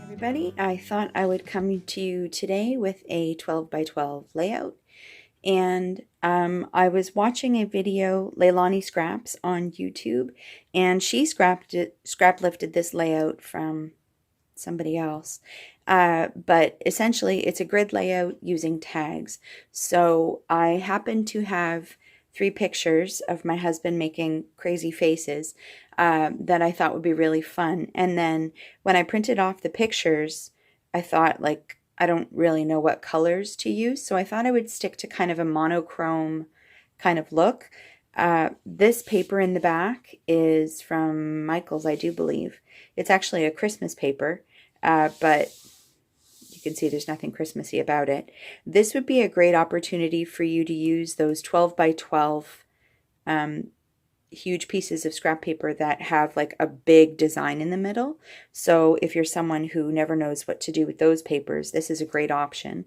Everybody, I thought I would come to you today with a 12 by 12 layout. And I was watching a video, Leilani Scraps, on YouTube, and she scrap lifted this layout from somebody else. But essentially, it's a grid layout using tags. So I happen to have 3 pictures of my husband making crazy faces that I thought would be really fun. And then when I printed off the pictures, I thought, like, I don't really know what colors to use, so I thought I would stick to kind of a monochrome kind of look. This paper in the back is from Michael's, I do believe. It's actually a Christmas paper, but you can see there's nothing Christmassy about it. This would be a great opportunity for you to use those 12 by 12 huge pieces of scrap paper that have like a big design in the middle. So if you're someone who never knows what to do with those papers, this is a great option.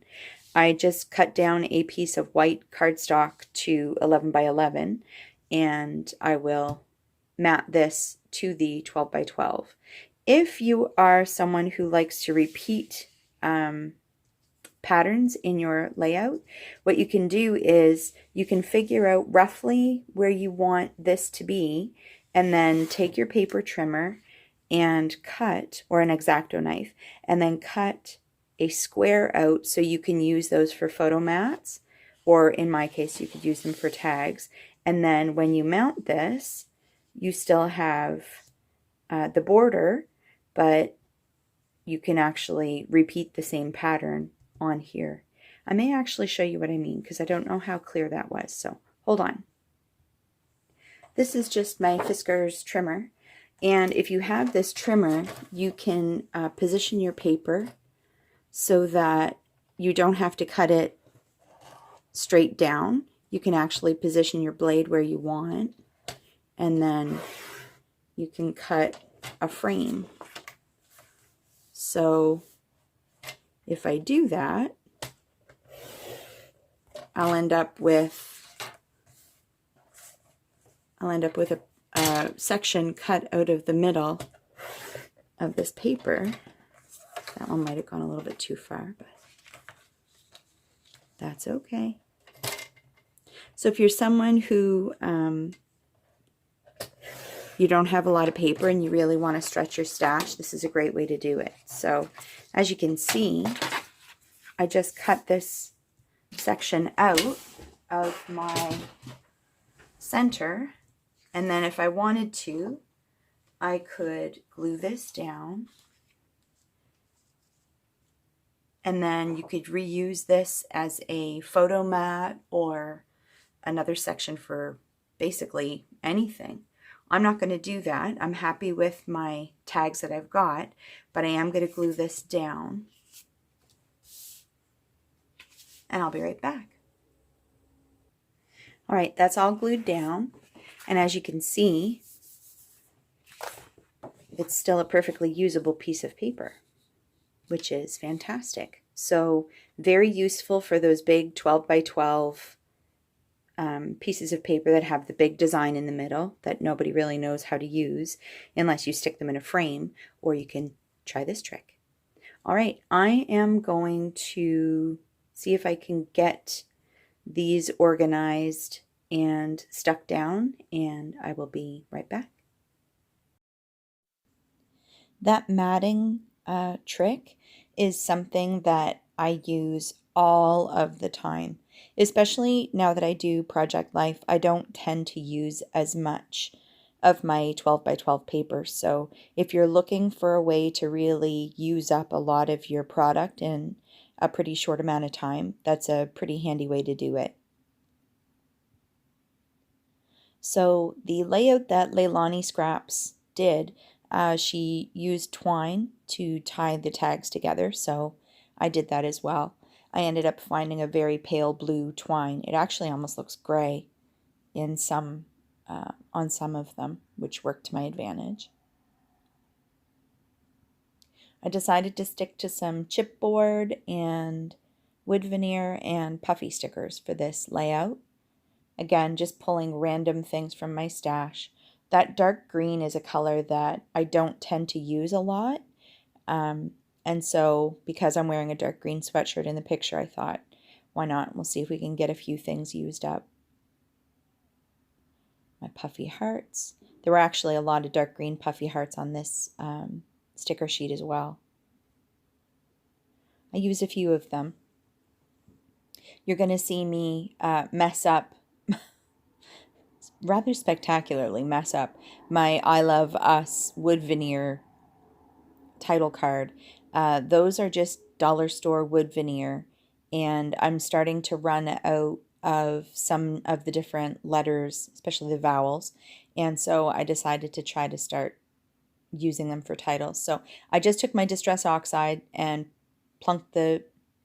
I just cut down a piece of white cardstock to 11 by 11, and I will mat this to the 12 by 12. If you are someone who likes to repeat patterns in your layout, what you can do is you can figure out roughly where you want this to be, and then take your paper trimmer and cut, or an X-Acto knife, and then cut a square out so you can use those for photo mats, or in my case you could use them for tags. And then when you mount this, you still have the border, but you can actually repeat the same pattern on here. I may actually show you what I mean, because I don't know how clear that was, so hold on. This is just my Fiskars trimmer, and if you have this trimmer, you can position your paper so that you don't have to cut it straight down. You can actually position your blade where you want, and then you can cut a frame. So if I do that, I'll end up with a section cut out of the middle of this paper. That one might have gone a little bit too far, but that's okay. So if you're someone who you don't have a lot of paper and you really want to stretch your stash, this is a great way to do it. So as you can see, I just cut this section out of my center, and then if I wanted to, I could glue this down, and then you could reuse this as a photo mat or another section for basically anything. I'm not going to do that. I'm happy with my tags that I've got, but I am going to glue this down, and I'll be right back. All right, that's all glued down, and as you can see, it's still a perfectly usable piece of paper, which is fantastic. So very useful for those big 12 by 12 pieces of paper that have the big design in the middle that nobody really knows how to use unless you stick them in a frame, or you can try this trick. All right, I am going to see if I can get these organized and stuck down, and I will be right back. That matting trick is something that I use all of the time, especially now that I do Project Life. I don't tend to use as much of my 12 by 12 paper. So if you're looking for a way to really use up a lot of your product in a pretty short amount of time, that's a pretty handy way to do it. So the layout that Leilani Scraps did, she used twine to tie the tags together, so I did that as well. I ended up finding a very pale blue twine. It actually almost looks gray in some on some of them, which worked to my advantage. I decided to stick to some chipboard and wood veneer and puffy stickers for this layout. Again, just pulling random things from my stash. That dark green is a color that I don't tend to use a lot. And so because I'm wearing a dark green sweatshirt in the picture, I thought, why not? We'll see if we can get a few things used up. My puffy hearts. There were actually a lot of dark green puffy hearts on this sticker sheet as well. I used a few of them. You're going to see me mess up, rather spectacularly mess up, my I Love Us wood veneer title card. Those are just dollar store wood veneer, and I'm starting to run out of some of the different letters, especially the vowels, and so I decided to try to start using them for titles. So I just took my Distress Oxide and plunked the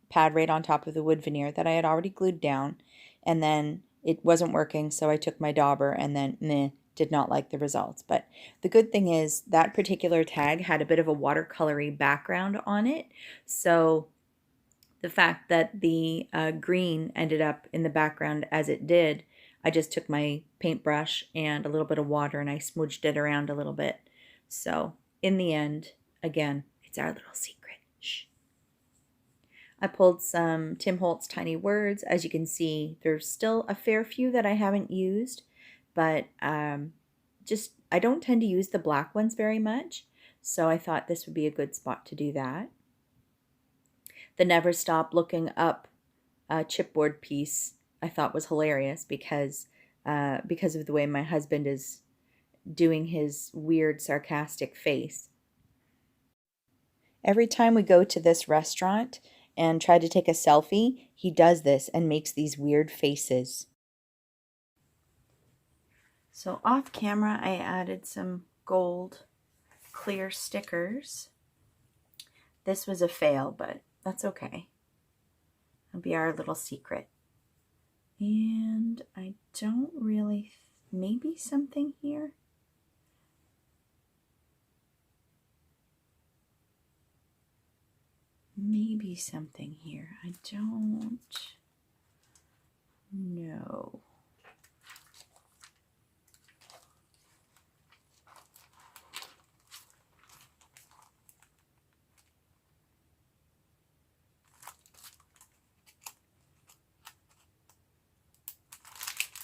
pad right on top of the wood veneer that I had already glued down, and then it wasn't working, so I took my dauber and then did not like the results. But the good thing is that particular tag had a bit of a watercolory background on it, so the fact that the green ended up in the background as it did, I just took my paintbrush and a little bit of water and I smudged it around a little bit. So in the end, again, it's our little secret. Shh. I pulled some Tim Holtz Tiny Words. As you can see, there's still a fair few that I haven't used, but just I don't tend to use the black ones very much, so I thought this would be a good spot to do that. The Never Stop Looking Up chipboard piece I thought was hilarious because of the way my husband is doing his weird sarcastic face. Every time we go to this restaurant and try to take a selfie, he does this and makes these weird faces. So off camera, I added some gold clear stickers. This was a fail, but that's okay. It'll be our little secret. And I don't really, maybe something here? Maybe something here. I don't know.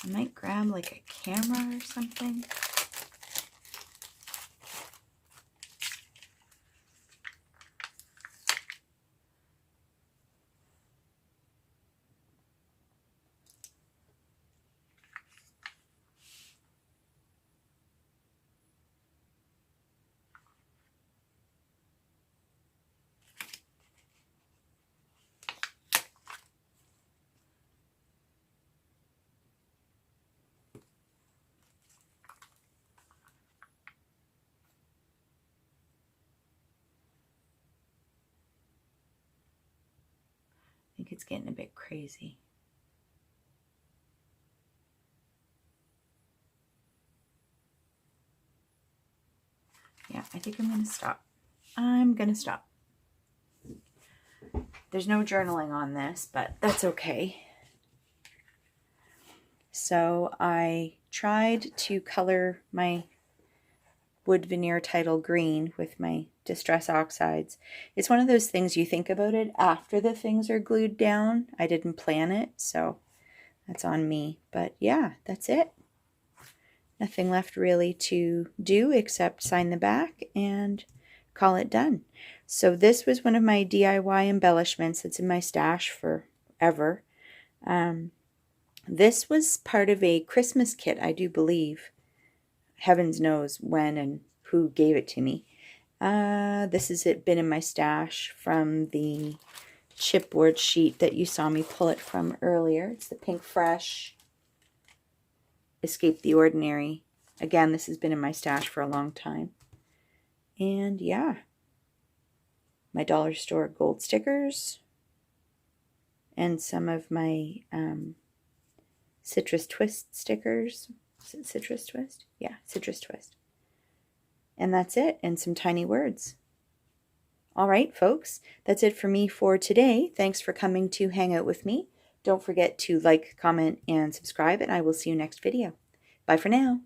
I might grab like a camera or something. I think it's getting a bit crazy. Yeah, I think I'm going to stop. I'm going to stop. There's no journaling on this, but that's okay. So I tried to color my wood veneer title green with my Distress Oxides. It's one of those things you think about it after the things are glued down. I didn't plan it, so that's on me. But yeah, that's it. Nothing left really to do except sign the back and call it done. So this was one of my DIY embellishments that's in my stash forever. This was part of a Christmas kit, I do believe. Heavens knows when and who gave it to me. This has been in my stash from the chipboard sheet that you saw me pull it from earlier. It's the Pink Fresh Escape the Ordinary. Again, this has been in my stash for a long time. And yeah, my dollar store gold stickers and some of my Citrus Twist stickers. Is it Citrus Twist? Yeah, Citrus Twist. And that's it, and some tiny words. All right, folks, that's it for me for today. Thanks for coming to hang out with me. Don't forget to like, comment, and subscribe, and I will see you next video. Bye for now.